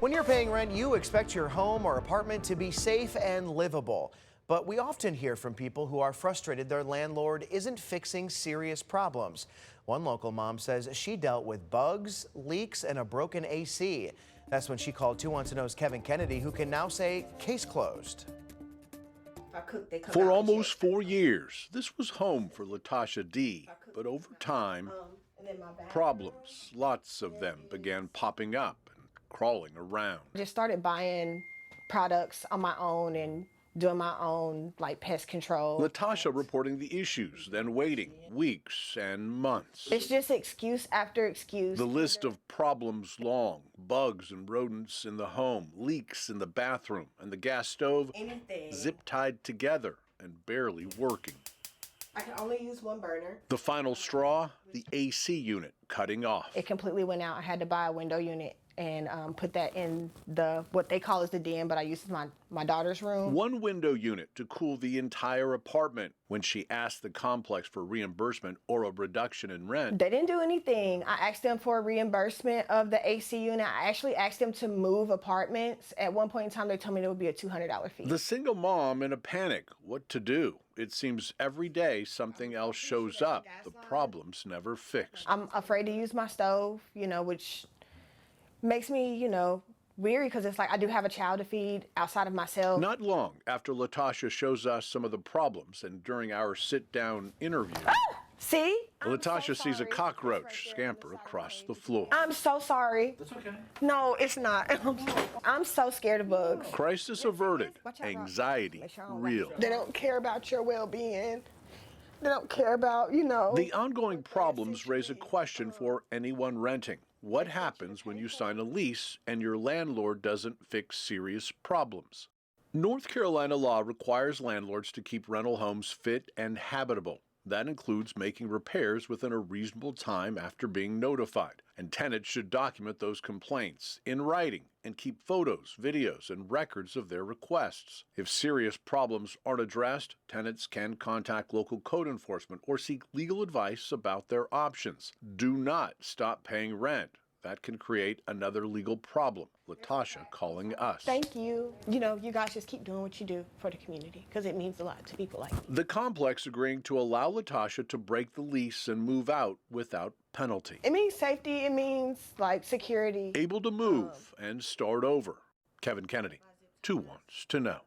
When you're paying rent, you expect your home or apartment to be safe and livable. But we often hear from people who are frustrated their landlord isn't fixing serious problems. One local mom says she dealt with bugs, leaks, and a broken AC. That's when she called 2 Wants to Know's Kevin Kennedy, who can now say case closed. For almost 4 years, this was home for Latasha D. But over time, problems, lots of them, began popping up and crawling around. I just started buying products on my own and doing my own pest control. Latasha reporting the issues, then waiting weeks and months. It's just excuse after excuse. The list of problems long: bugs and rodents in the home, leaks in the bathroom, and the gas stove zip-tied together and barely working. I can only use one burner. The final straw, the AC unit cutting off. It completely went out. I had to buy a window unit and put that in what they call the den, but I use my daughter's room. One window unit to cool the entire apartment. When she asked the complex for reimbursement or a reduction in rent, they didn't do anything. I asked them for a reimbursement of the AC unit. I actually asked them to move apartments. At one point in time, they told me it would be a $200 fee. The single mom in a panic. What to do? It seems every day something else shows up. The problem's never fixed. I'm afraid to use my stove, which makes me, weary, because it's I do have a child to feed outside of myself. Not long after Latasha shows us some of the problems, and during our sit-down interview, see? Latasha sees a cockroach scamper across the floor. I'm so sorry. That's okay. No, it's not. I'm so scared of bugs. Crisis averted, anxiety real. They don't care about your well-being. They don't care about, The ongoing problems raise a question for anyone renting. What happens when you sign a lease and your landlord doesn't fix serious problems? North Carolina law requires landlords to keep rental homes fit and habitable. That includes making repairs within a reasonable time after being notified. And tenants should document those complaints in writing and keep photos, videos, and records of their requests. If serious problems aren't addressed, tenants can contact local code enforcement or seek legal advice about their options. Do not stop paying rent. That can create another legal problem. Latasha calling us. Thank you. You guys just keep doing what you do for the community, because it means a lot to people like me. The complex agreeing to allow Latasha to break the lease and move out without penalty. It means safety. It means security. Able to move and start over. Kevin Kennedy, 2 Wants to Know.